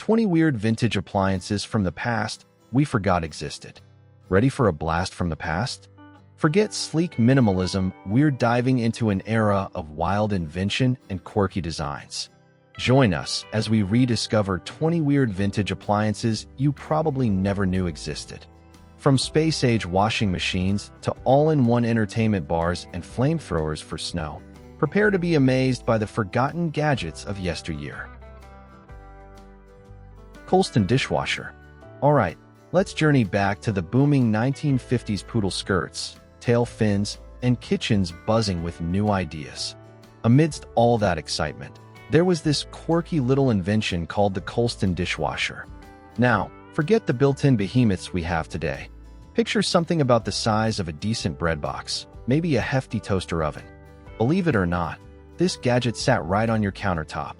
20 weird vintage appliances from the past we forgot existed. Ready for a blast from the past? Forget sleek minimalism, we're diving into an era of wild invention and quirky designs. Join us as we rediscover 20 weird vintage appliances you probably never knew existed. From space-age washing machines to all-in-one entertainment bars and flamethrowers for snow, prepare to be amazed by the forgotten gadgets of yesteryear. Coulston Dishwasher. Alright, let's journey back to the booming 1950s poodle skirts, tail fins, and kitchens buzzing with new ideas. Amidst all that excitement, there was this quirky little invention called the Coulston Dishwasher. Now, forget the built-in behemoths we have today. Picture something about the size of a decent bread box, maybe a hefty toaster oven. Believe it or not, this gadget sat right on your countertop.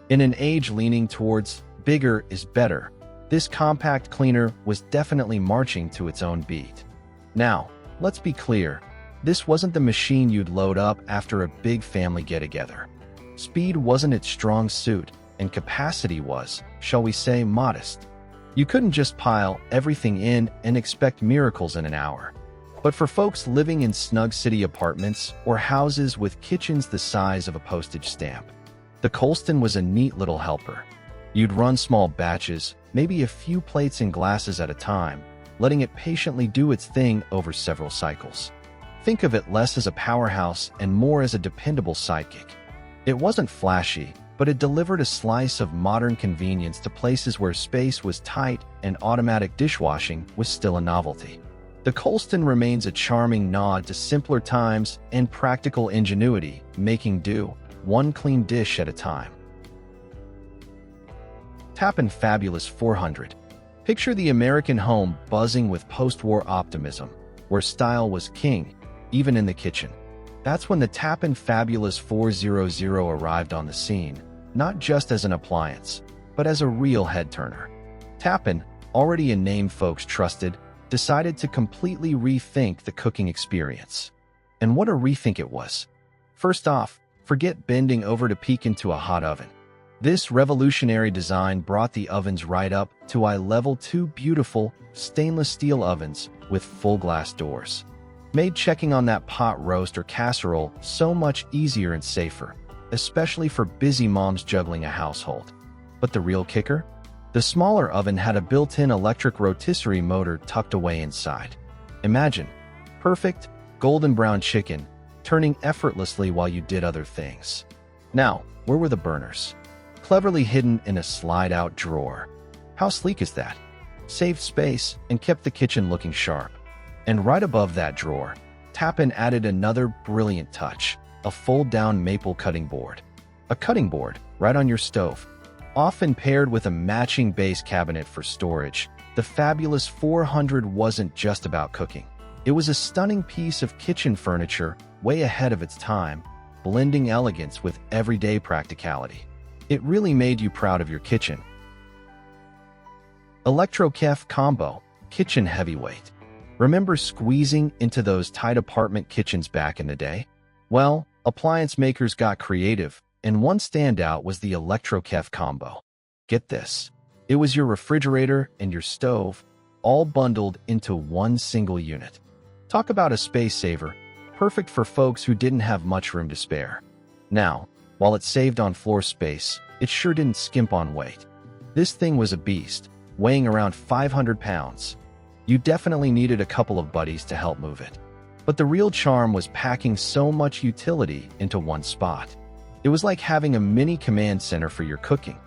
In an age leaning towards bigger is better, this compact cleaner was definitely marching to its own beat. Now, let's be clear, this wasn't the machine you'd load up after a big family get-together. Speed wasn't its strong suit, and capacity was, shall we say, modest. You couldn't just pile everything in and expect miracles in an hour. But for folks living in snug city apartments or houses with kitchens the size of a postage stamp, the Coulston was a neat little helper. You'd run small batches, maybe a few plates and glasses at a time, letting it patiently do its thing over several cycles. Think of it less as a powerhouse and more as a dependable sidekick. It wasn't flashy, but it delivered a slice of modern convenience to places where space was tight and automatic dishwashing was still a novelty. The Coulston remains a charming nod to simpler times and practical ingenuity, making do, one clean dish at a time. Tappan Fabulous 400. Picture the American home buzzing with post-war optimism, where style was king, even in the kitchen. That's when the Tappan Fabulous 400 arrived on the scene, not just as an appliance, but as a real head-turner. Tappan, already a name folks trusted, decided to completely rethink the cooking experience. And what a rethink it was. First off, forget bending over to peek into a hot oven. This revolutionary design brought the ovens right up to eye level, two beautiful stainless steel ovens with full glass doors. Made checking on that pot roast or casserole so much easier and safer, especially for busy moms juggling a household. But the real kicker? The smaller oven had a built-in electric rotisserie motor tucked away inside. Imagine, perfect, golden brown chicken, turning effortlessly while you did other things. Now, where were the burners? Cleverly hidden in a slide-out drawer. How sleek is that? Saved space and kept the kitchen looking sharp. And right above that drawer, Tappan added another brilliant touch, a fold-down maple cutting board. A cutting board, right on your stove. Often paired with a matching base cabinet for storage, the Fabulous 400 wasn't just about cooking. It was a stunning piece of kitchen furniture, way ahead of its time, blending elegance with everyday practicality. It really made you proud of your kitchen. Electrochef Combo, kitchen heavyweight. Remember squeezing into those tight apartment kitchens back in the day? Well, appliance makers got creative, and one standout was the Electrochef Combo. Get this, it was your refrigerator and your stove, all bundled into one single unit. Talk about a space saver, perfect for folks who didn't have much room to spare. Now, while it saved on floor space, it sure didn't skimp on weight. This thing was a beast, weighing around 500 pounds. You definitely needed a couple of buddies to help move it. But the real charm was packing so much utility into one spot. It was like having a mini command center for your cooking.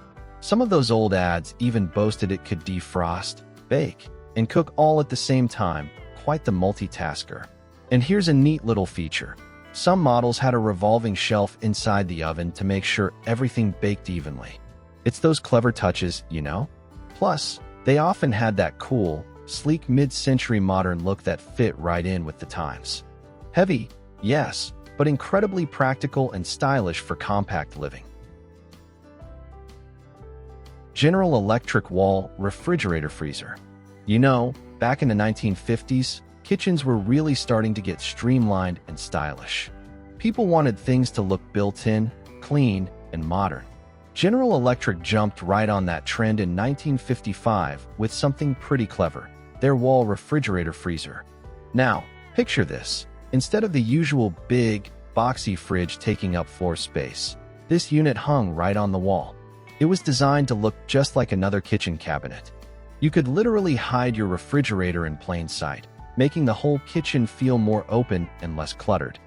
Some of those old ads even boasted it could defrost, bake, and cook all at the same time, quite the multitasker. And here's a neat little feature. Some models had a revolving shelf inside the oven to make sure everything baked evenly. It's those clever touches, you know? Plus, they often had that cool, sleek mid-century modern look that fit right in with the times. Heavy, yes, but incredibly practical and stylish for compact living. General Electric Wall Refrigerator Freezer. You know, back in the 1950s, kitchens were really starting to get streamlined and stylish. People wanted things to look built-in, clean, and modern. General Electric jumped right on that trend in 1955 with something pretty clever: their wall refrigerator freezer. Now, picture this. Instead of the usual big, boxy fridge taking up floor space, this unit hung right on the wall. It was designed to look just like another kitchen cabinet. You could literally hide your refrigerator in plain sight, making the whole kitchen feel more open and less cluttered.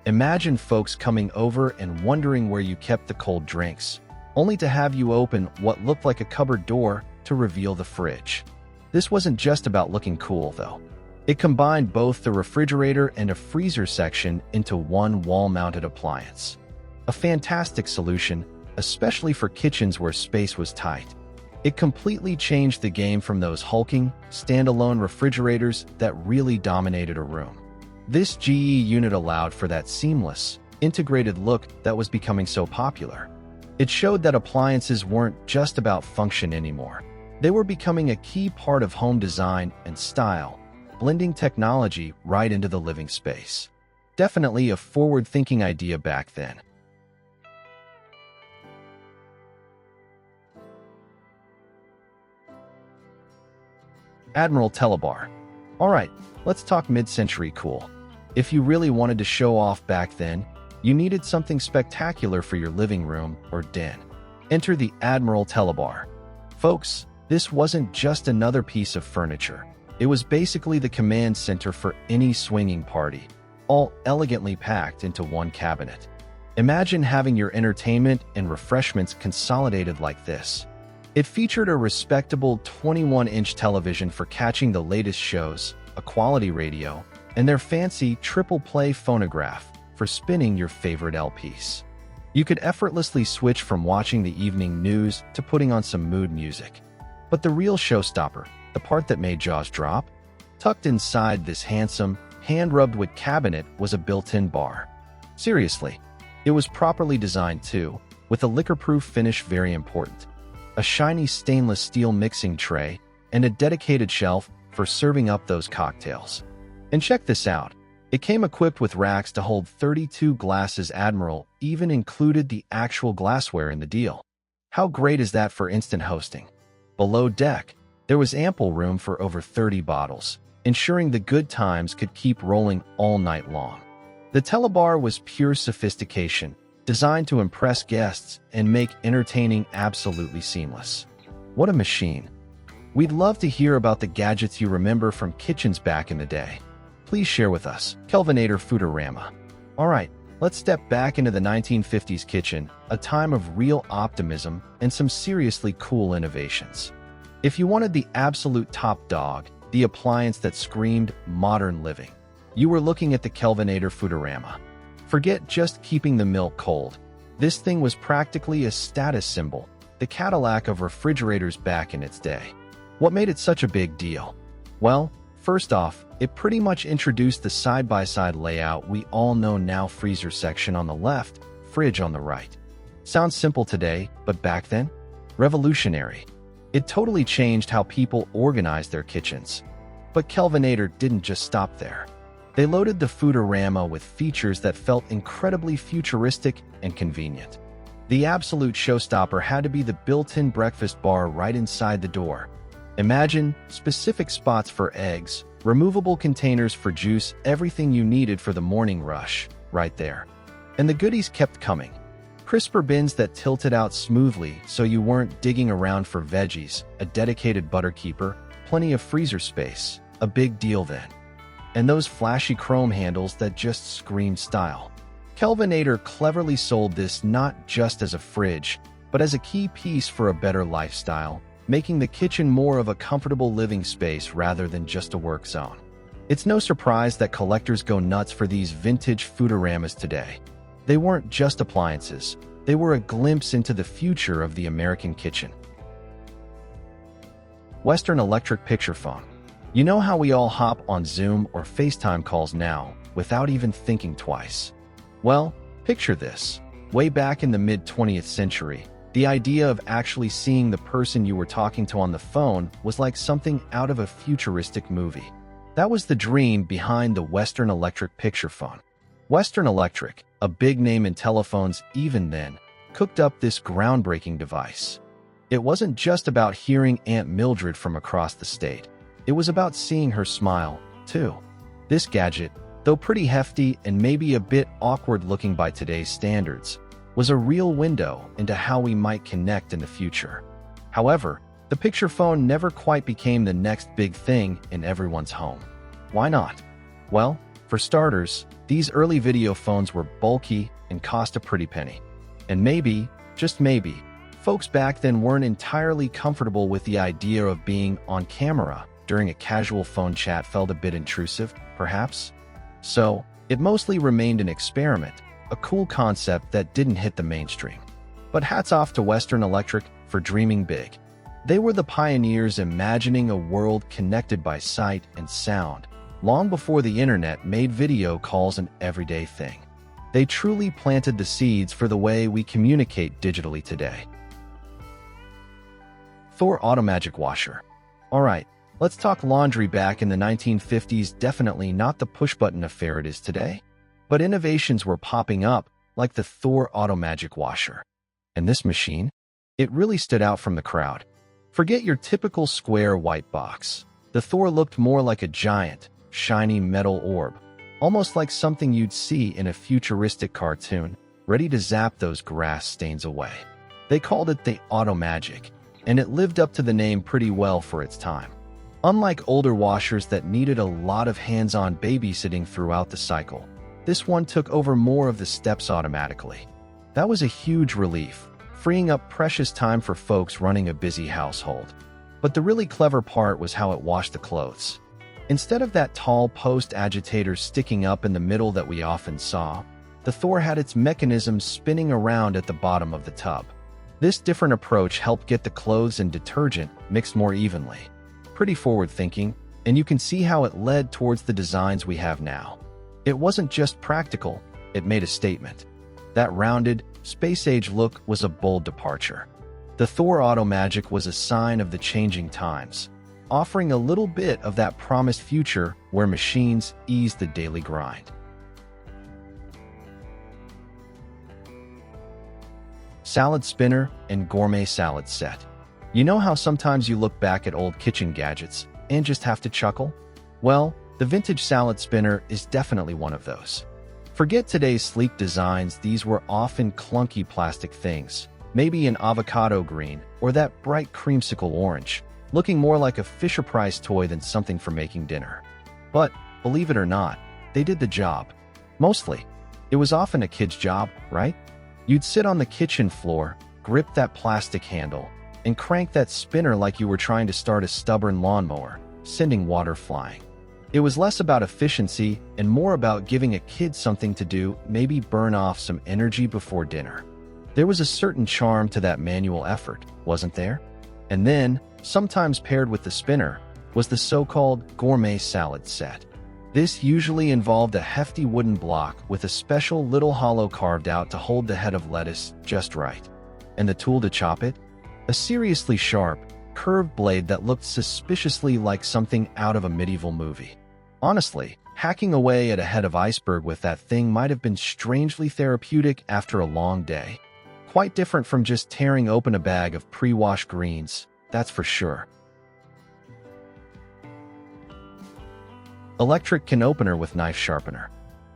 Imagine folks coming over and wondering where you kept the cold drinks, only to have you open what looked like a cupboard door to reveal the fridge. This wasn't just about looking cool, though. It combined both the refrigerator and a freezer section into one wall-mounted appliance. A fantastic solution, especially for kitchens where space was tight. It completely changed the game from those hulking, standalone refrigerators that really dominated a room. This GE unit allowed for that seamless, integrated look that was becoming so popular. It showed that appliances weren't just about function anymore. They were becoming a key part of home design and style, blending technology right into the living space. Definitely a forward-thinking idea back then. Admiral Tele-Bar. Alright, let's talk mid-century cool. If you really wanted to show off back then, you needed something spectacular for your living room or den. Enter the Admiral Tele-Bar. Folks, this wasn't just another piece of furniture. It was basically the command center for any swinging party, all elegantly packed into one cabinet. Imagine having your entertainment and refreshments consolidated like this. It featured a respectable 21-inch television for catching the latest shows, a quality radio, and their fancy triple-play phonograph for spinning your favorite LPs. You could effortlessly switch from watching the evening news to putting on some mood music. But the real showstopper, the part that made jaws drop, tucked inside this handsome, hand-rubbed wood cabinet was a built-in bar. Seriously, it was properly designed too, with a liquor-proof finish very important, a shiny stainless steel mixing tray, and a dedicated shelf for serving up those cocktails. And check this out. It came equipped with racks to hold 32 glasses. Admiral even included the actual glassware in the deal. How great is that for instant hosting? Below deck, there was ample room for over 30 bottles, ensuring the good times could keep rolling all night long. The Telobar was pure sophistication, designed to impress guests and make entertaining absolutely seamless. What a machine. We'd love to hear about the gadgets you remember from kitchens back in the day. Please share with us. Kelvinator Foodarama. Alright, let's step back into the 1950s kitchen, a time of real optimism and some seriously cool innovations. If you wanted the absolute top dog, the appliance that screamed modern living, you were looking at the Kelvinator Foodarama. Forget just keeping the milk cold. This thing was practically a status symbol, the Cadillac of refrigerators back in its day. What made it such a big deal? Well, first off, it pretty much introduced the side-by-side layout we all know now: freezer section on the left, fridge on the right. Sounds simple today, but back then? Revolutionary. It totally changed how people organized their kitchens. But Kelvinator didn't just stop there. They loaded the Foodarama with features that felt incredibly futuristic and convenient. The absolute showstopper had to be the built-in breakfast bar right inside the door. Imagine specific spots for eggs, removable containers for juice, everything you needed for the morning rush, right there. And the goodies kept coming. Crisper bins that tilted out smoothly so you weren't digging around for veggies, a dedicated butter keeper, plenty of freezer space, a big deal then. And those flashy chrome handles that just screamed style. Kelvinator cleverly sold this not just as a fridge, but as a key piece for a better lifestyle, making the kitchen more of a comfortable living space rather than just a work zone. It's no surprise that collectors go nuts for these vintage Foodaramas today. They weren't just appliances, they were a glimpse into the future of the American kitchen. Western Electric Picturephone. You know how we all hop on Zoom or FaceTime calls now without even thinking twice? Well, picture this. Way back in the mid-20th century, the idea of actually seeing the person you were talking to on the phone was like something out of a futuristic movie. That was the dream behind the Western Electric Picturephone. Western Electric, a big name in telephones even then, cooked up this groundbreaking device. It wasn't just about hearing Aunt Mildred from across the state. It was about seeing her smile, too. This gadget, though pretty hefty and maybe a bit awkward-looking by today's standards, was a real window into how we might connect in the future. However, the picture phone never quite became the next big thing in everyone's home. Why not? Well, for starters, these early video phones were bulky and cost a pretty penny. And maybe, just maybe, folks back then weren't entirely comfortable with the idea of being on camera during a casual phone chat. Felt a bit intrusive, perhaps? So, it mostly remained an experiment, a cool concept that didn't hit the mainstream. But hats off to Western Electric for dreaming big. They were the pioneers imagining a world connected by sight and sound, long before the internet made video calls an everyday thing. They truly planted the seeds for the way we communicate digitally today. Thor Automagic Washer. Alright, let's talk laundry. Back in the 1950s, definitely not the push-button affair it is today. But innovations were popping up, like the Thor Automagic Washer. And this machine? It really stood out from the crowd. Forget your typical square white box. The Thor looked more like a giant, shiny metal orb, almost like something you'd see in a futuristic cartoon, ready to zap those grass stains away. They called it the Automagic, and it lived up to the name pretty well for its time. Unlike older washers that needed a lot of hands-on babysitting throughout the cycle, this one took over more of the steps automatically. That was a huge relief, freeing up precious time for folks running a busy household. But the really clever part was how it washed the clothes. Instead of that tall post agitator sticking up in the middle that we often saw, the Thor had its mechanism spinning around at the bottom of the tub. This different approach helped get the clothes and detergent mixed more evenly. Pretty forward-thinking, and you can see how it led towards the designs we have now. It wasn't just practical, it made a statement. That rounded, space-age look was a bold departure. The Thor Automagic was a sign of the changing times, offering a little bit of that promised future where machines ease the daily grind. Salad spinner and gourmet salad set. You know how sometimes you look back at old kitchen gadgets and just have to chuckle? Well, the vintage salad spinner is definitely one of those. Forget today's sleek designs. These were often clunky plastic things, maybe an avocado green or that bright creamsicle orange, looking more like a Fisher-Price toy than something for making dinner. But, believe it or not, they did the job. Mostly. It was often a kid's job, right? You'd sit on the kitchen floor, grip that plastic handle, and crank that spinner like you were trying to start a stubborn lawnmower, sending water flying. It was less about efficiency and more about giving a kid something to do, maybe burn off some energy before dinner. There was a certain charm to that manual effort, wasn't there? And then, sometimes paired with the spinner, was the so-called gourmet salad set. This usually involved a hefty wooden block with a special little hollow carved out to hold the head of lettuce just right. And the tool to chop it? A seriously sharp, curved blade that looked suspiciously like something out of a medieval movie. Honestly, hacking away at a head of iceberg with that thing might have been strangely therapeutic after a long day. Quite different from just tearing open a bag of pre-washed greens, that's for sure. Electric Can Opener with knife sharpener.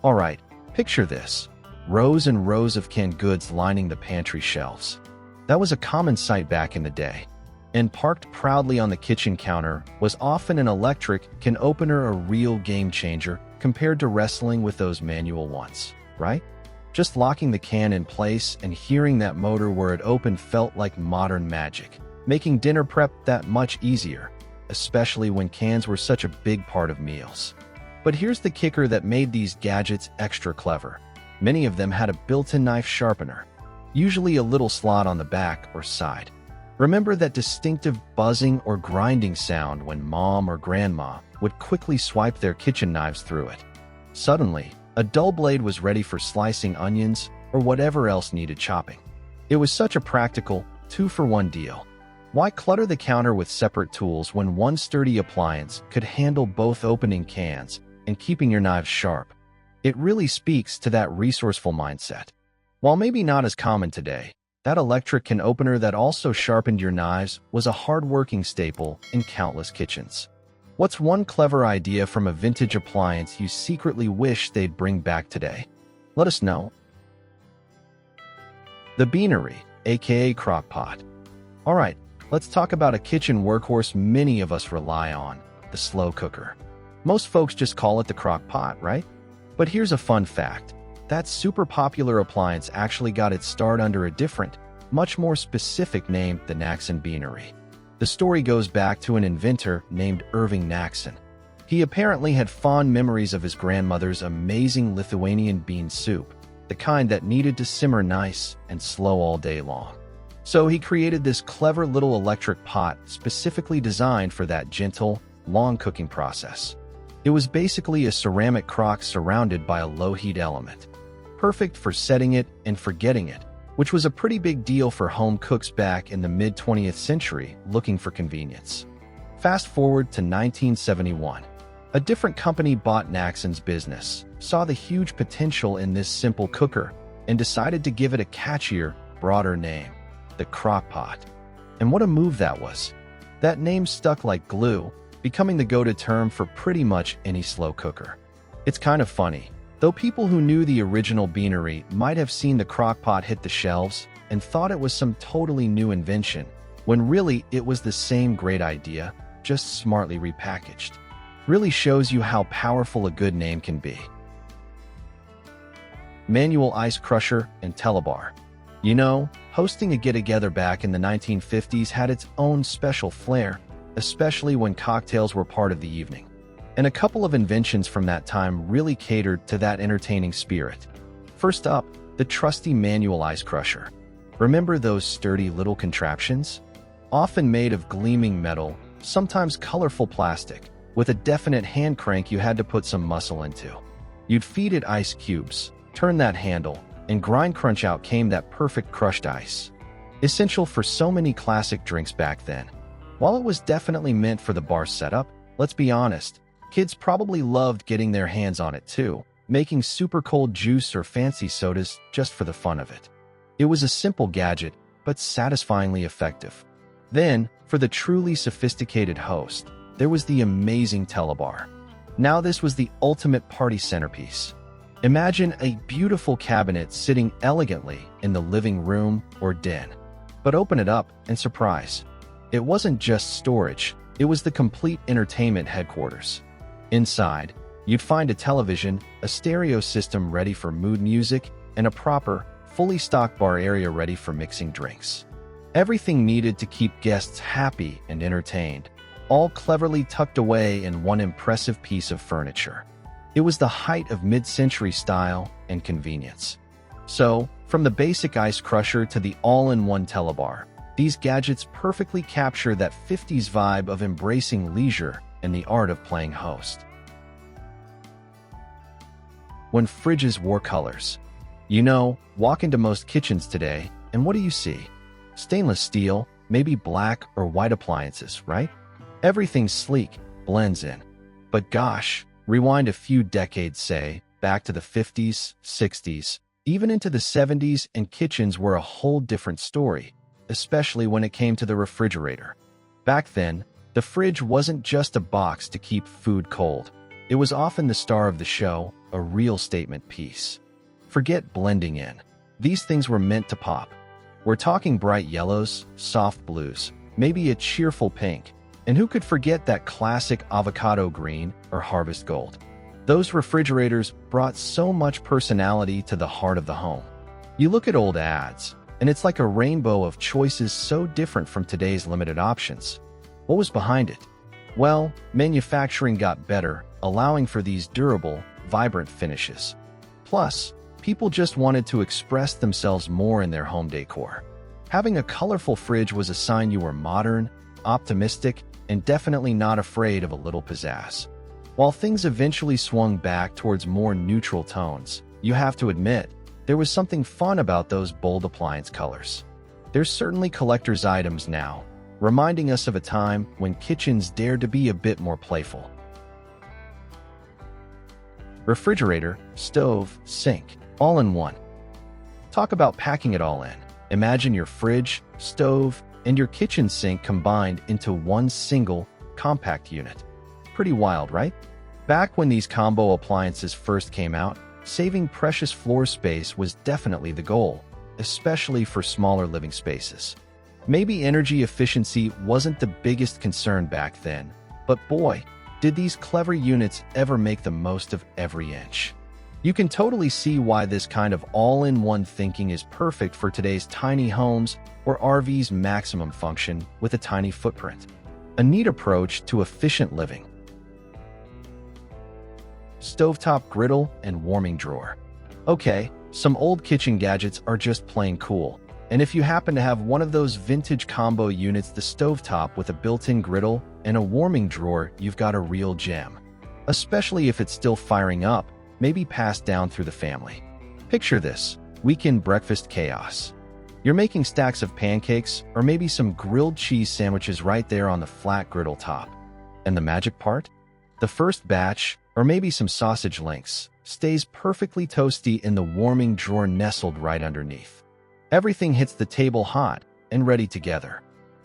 Alright, picture this. Rows and rows of canned goods lining the pantry shelves. That was a common sight back in the day. And parked proudly on the kitchen counter was often an electric can opener, a real game changer compared to wrestling with those manual ones, right? Just locking the can in place and hearing that motor where it opened felt like modern magic, making dinner prep that much easier, especially when cans were such a big part of meals. But here's the kicker that made these gadgets extra clever. Many of them had a built-in knife sharpener, usually a little slot on the back or side. Remember that distinctive buzzing or grinding sound when mom or grandma would quickly swipe their kitchen knives through it. Suddenly, a dull blade was ready for slicing onions or whatever else needed chopping. It was such a practical, two-for-one deal. Why clutter the counter with separate tools when one sturdy appliance could handle both opening cans and keeping your knives sharp? It really speaks to that resourceful mindset. While maybe not as common today, That electric can opener that also sharpened your knives was a hard-working staple in countless kitchens. What's one clever idea from a vintage appliance you secretly wish they'd bring back today? Let us know. The Beanery, aka Crock-Pot. Alright, let's talk about a kitchen workhorse many of us rely on, the slow cooker. Most folks just call it the Crock-Pot, right? But here's a fun fact. That super popular appliance actually got its start under a different, much more specific name, the Naxxon Beanery. The story goes back to an inventor named Irving Naxxon. He apparently had fond memories of his grandmother's amazing Lithuanian bean soup, the kind that needed to simmer nice and slow all day long. So he created this clever little electric pot specifically designed for that gentle, long cooking process. It was basically a ceramic crock surrounded by a low-heat element, perfect for setting it and forgetting it, which was a pretty big deal for home cooks back in the mid-20th century looking for convenience. Fast forward to 1971. A different company bought Naxxon's business, saw the huge potential in this simple cooker, and decided to give it a catchier, broader name, the Crock-Pot. And what a move that was. That name stuck like glue, becoming the go-to term for pretty much any slow cooker. It's kind of funny. Though people who knew the original Beanery might have seen the Crock-Pot hit the shelves and thought it was some totally new invention, when really it was the same great idea, just smartly repackaged. Really shows you how powerful a good name can be. Manual ice crusher and Telobar. You know, hosting a get-together back in the 1950s had its own special flair, especially when cocktails were part of the evening. And a couple of inventions from that time really catered to that entertaining spirit. First up, the trusty manual ice crusher. Remember those sturdy little contraptions? Often made of gleaming metal, sometimes colorful plastic, with a definite hand crank you had to put some muscle into. You'd feed it ice cubes, turn that handle, and grind crunch out came that perfect crushed ice. Essential for so many classic drinks back then. While it was definitely meant for the bar setup, let's be honest, kids probably loved getting their hands on it too, making super cold juice or fancy sodas just for the fun of it. It was a simple gadget, but satisfyingly effective. Then, for the truly sophisticated host, there was the amazing Telobar. Now this was the ultimate party centerpiece. Imagine a beautiful cabinet sitting elegantly in the living room or den. But open it up and surprise. It wasn't just storage, it was the complete entertainment headquarters. Inside, you'd find a television, a stereo system ready for mood music, and a proper, fully stocked bar area ready for mixing drinks. Everything needed to keep guests happy and entertained, all cleverly tucked away in one impressive piece of furniture. It was the height of mid-century style and convenience. So, from the basic ice crusher to the all-in-one Telobar, these gadgets perfectly capture that 50s vibe of embracing leisure and the art of playing host. When fridges wore colors. You know, walk into most kitchens today, and what do you see? Stainless steel, maybe black or white appliances, right? Everything's sleek, blends in. But gosh, rewind a few decades, say, back to the 50s, 60s, even into the 70s, and kitchens were a whole different story, especially when it came to the refrigerator. Back then, the fridge wasn't just a box to keep food cold. It was often the star of the show, a real statement piece. Forget blending in. These things were meant to pop. We're talking bright yellows, soft blues, maybe a cheerful pink, and who could forget that classic avocado green or harvest gold? Those refrigerators brought so much personality to the heart of the home. You look at old ads, and it's like a rainbow of choices so different from today's limited options. What was behind it? Well, manufacturing got better, allowing for these durable, vibrant finishes. Plus, people just wanted to express themselves more in their home decor. Having a colorful fridge was a sign you were modern, optimistic, and definitely not afraid of a little pizzazz. While things eventually swung back towards more neutral tones, you have to admit, there was something fun about those bold appliance colors. There's certainly collector's items now, reminding us of a time when kitchens dared to be a bit more playful. Refrigerator, stove, sink, all in one. Talk about packing it all in. Imagine your fridge, stove, and your kitchen sink combined into one single, compact unit. Pretty wild, right? Back when these combo appliances first came out, saving precious floor space was definitely the goal, especially for smaller living spaces. Maybe energy efficiency wasn't the biggest concern back then, but boy, did these clever units ever make the most of every inch. You can totally see why this kind of all-in-one thinking is perfect for today's tiny homes or RVs maximum function with a tiny footprint. A neat approach to efficient living. Stovetop griddle and warming drawer. Okay, some old kitchen gadgets are just plain cool. And if you happen to have one of those vintage combo units, the stovetop with a built-in griddle and a warming drawer, you've got a real gem. Especially if it's still firing up, maybe passed down through the family. Picture this, weekend breakfast chaos. You're making stacks of pancakes or maybe some grilled cheese sandwiches right there on the flat griddle top. And the magic part? The first batch, or maybe some sausage links, stays perfectly toasty in the warming drawer nestled right underneath. Everything hits the table hot and ready together.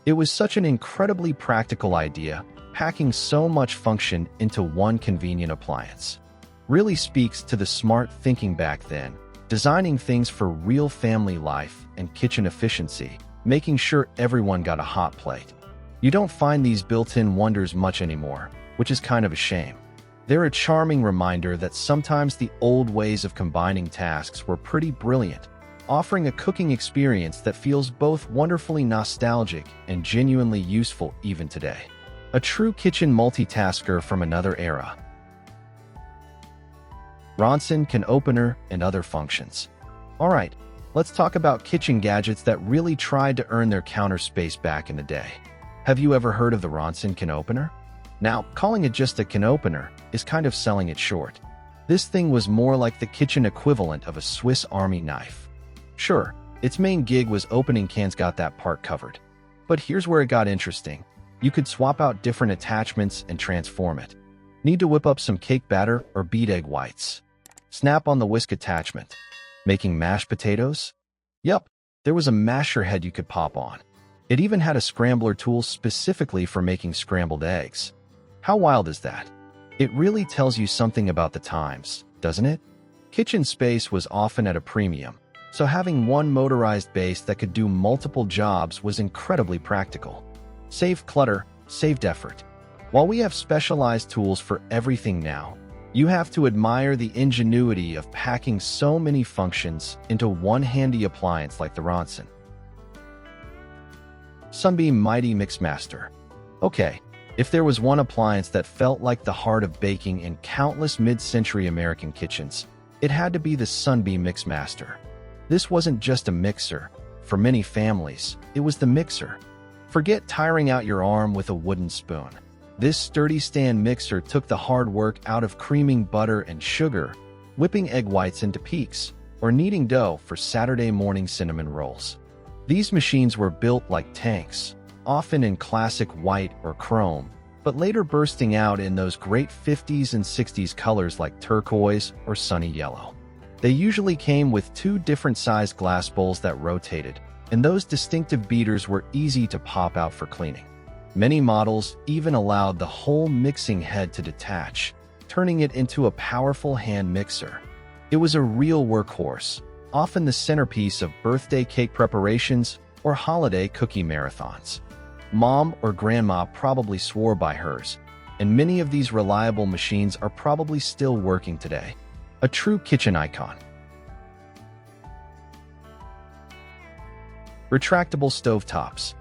It was such an incredibly practical idea, packing so much function into one convenient appliance. Really speaks to the smart thinking back then, designing things for real family life and kitchen efficiency, making sure everyone got a hot plate. You don't find these built-in wonders much anymore, which is kind of a shame. They're a charming reminder that sometimes the old ways of combining tasks were pretty brilliant, offering a cooking experience that feels both wonderfully nostalgic and genuinely useful even today. A true kitchen multitasker from another era. Ronson Can Opener and other functions. Alright, let's talk about kitchen gadgets that really tried to earn their counter space back in the day. Have you ever heard of the Ronson Can Opener? Now, calling it just a can opener is kind of selling it short. This thing was more like the kitchen equivalent of a Swiss Army knife. Sure, its main gig was opening cans, got that part covered. But here's where it got interesting. You could swap out different attachments and transform it. Need to whip up some cake batter or beat egg whites? Snap on the whisk attachment. Making mashed potatoes? Yep, there was a masher head you could pop on. It even had a scrambler tool specifically for making scrambled eggs. How wild is that? It really tells you something about the times, doesn't it? Kitchen space was often at a premium, so having one motorized base that could do multiple jobs was incredibly practical. Saved clutter, saved effort. While we have specialized tools for everything now, you have to admire the ingenuity of packing so many functions into one handy appliance like the Ronson. Sunbeam Mighty Mixmaster. Okay, if there was one appliance that felt like the heart of baking in countless mid-century American kitchens, it had to be the Sunbeam Mixmaster. This wasn't just a mixer. For many families, it was the mixer. Forget tiring out your arm with a wooden spoon. This sturdy stand mixer took the hard work out of creaming butter and sugar, whipping egg whites into peaks, or kneading dough for Saturday morning cinnamon rolls. These machines were built like tanks, often in classic white or chrome, but later bursting out in those great 50s and 60s colors like turquoise or sunny yellow. They usually came with two different sized glass bowls that rotated, and those distinctive beaters were easy to pop out for cleaning. Many models even allowed the whole mixing head to detach, turning it into a powerful hand mixer. It was a real workhorse, often the centerpiece of birthday cake preparations or holiday cookie marathons. Mom or grandma probably swore by hers, and many of these reliable machines are probably still working today. A true kitchen icon. Retractable stovetops.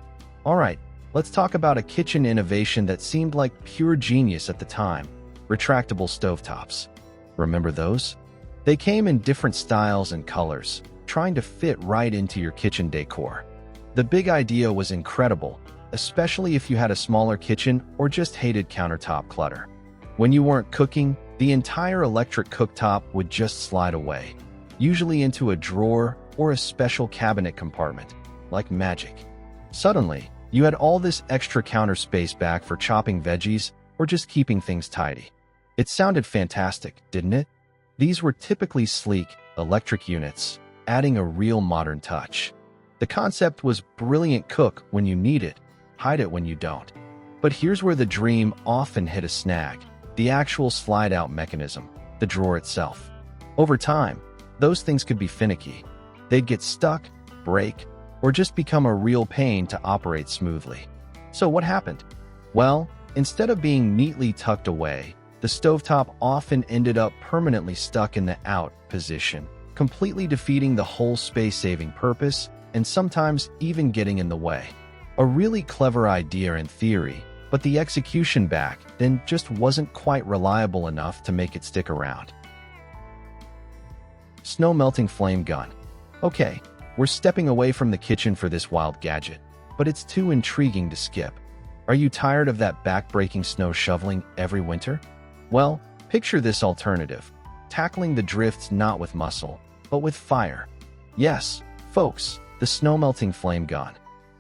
Alright, let's talk about a kitchen innovation that seemed like pure genius at the time. Retractable stovetops. Remember those? They came in different styles and colors, trying to fit right into your kitchen decor. The big idea was incredible, especially if you had a smaller kitchen or just hated countertop clutter. When you weren't cooking, the entire electric cooktop would just slide away, usually into a drawer or a special cabinet compartment, like magic. Suddenly, you had all this extra counter space back for chopping veggies or just keeping things tidy. It sounded fantastic, didn't it? These were typically sleek, electric units, adding a real modern touch. The concept was brilliant: cook when you need it, hide it when you don't. But here's where the dream often hit a snag: the actual slide-out mechanism, the drawer itself. Over time, those things could be finicky. They'd get stuck, break, or just become a real pain to operate smoothly. So what happened? Well, instead of being neatly tucked away, the stovetop often ended up permanently stuck in the out position, completely defeating the whole space-saving purpose and sometimes even getting in the way. A really clever idea in theory, but the execution back then just wasn't quite reliable enough to make it stick around. Snow melting flame gun. Okay, we're stepping away from the kitchen for this wild gadget, but it's too intriguing to skip. Are you tired of that back-breaking snow shoveling every winter? Well, picture this alternative: tackling the drifts not with muscle, but with fire. Yes, folks, the snow-melting flame gun.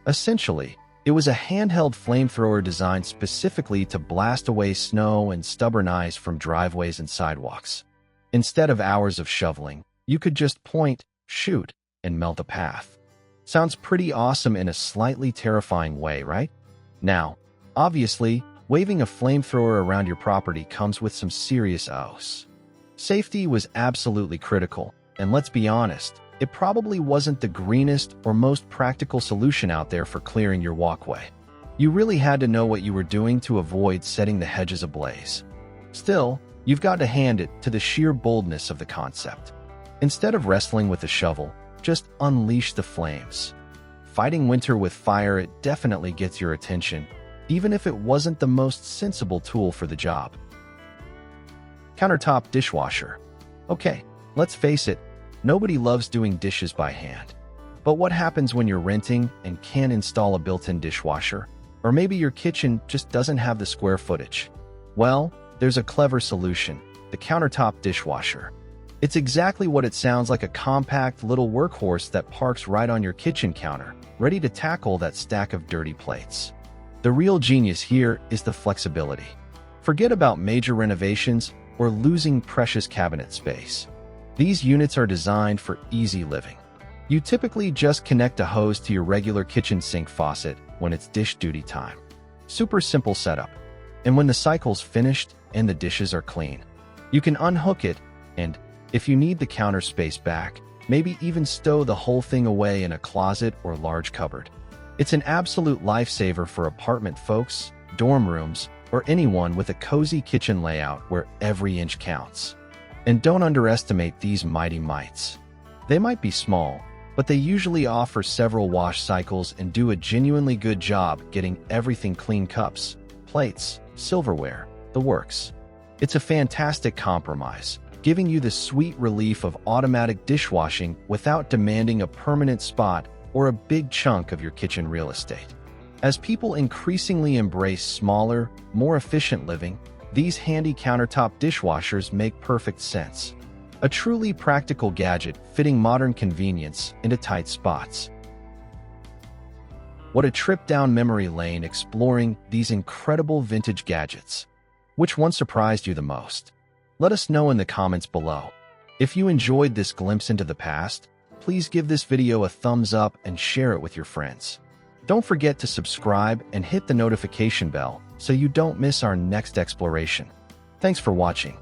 Essentially, it was a handheld flamethrower designed specifically to blast away snow and stubborn ice from driveways and sidewalks. Instead of hours of shoveling, you could just point, shoot, and melt a path. Sounds pretty awesome in a slightly terrifying way, right? Now, obviously, waving a flamethrower around your property comes with some serious O's. Safety was absolutely critical, and let's be honest, it probably wasn't the greenest or most practical solution out there for clearing your walkway. You really had to know what you were doing to avoid setting the hedges ablaze. Still, you've got to hand it to the sheer boldness of the concept. Instead of wrestling with a shovel, just unleash the flames. Fighting winter with fire, it definitely gets your attention, even if it wasn't the most sensible tool for the job. Countertop Dishwasher. Okay, let's face it, nobody loves doing dishes by hand. But what happens when you're renting and can't install a built-in dishwasher? Or maybe your kitchen just doesn't have the square footage? Well, there's a clever solution: the Countertop Dishwasher. It's exactly what it sounds like: a compact little workhorse that parks right on your kitchen counter, ready to tackle that stack of dirty plates. The real genius here is the flexibility. Forget about major renovations or losing precious cabinet space. These units are designed for easy living. You typically just connect a hose to your regular kitchen sink faucet when it's dish duty time. Super simple setup. And when the cycle's finished and the dishes are clean, you can unhook it and, if you need the counter space back, maybe even stow the whole thing away in a closet or large cupboard. It's an absolute lifesaver for apartment folks, dorm rooms, or anyone with a cozy kitchen layout where every inch counts. And don't underestimate these mighty mites. They might be small, but they usually offer several wash cycles and do a genuinely good job getting everything clean: cups, plates, silverware, the works. It's a fantastic compromise, giving you the sweet relief of automatic dishwashing without demanding a permanent spot or a big chunk of your kitchen real estate. As people increasingly embrace smaller, more efficient living, these handy countertop dishwashers make perfect sense. A truly practical gadget fitting modern convenience into tight spots. What a trip down memory lane exploring these incredible vintage gadgets. Which one surprised you the most? Let us know in the comments below. If you enjoyed this glimpse into the past, please give this video a thumbs up and share it with your friends. Don't forget to subscribe and hit the notification bell so you don't miss our next exploration. Thanks for watching.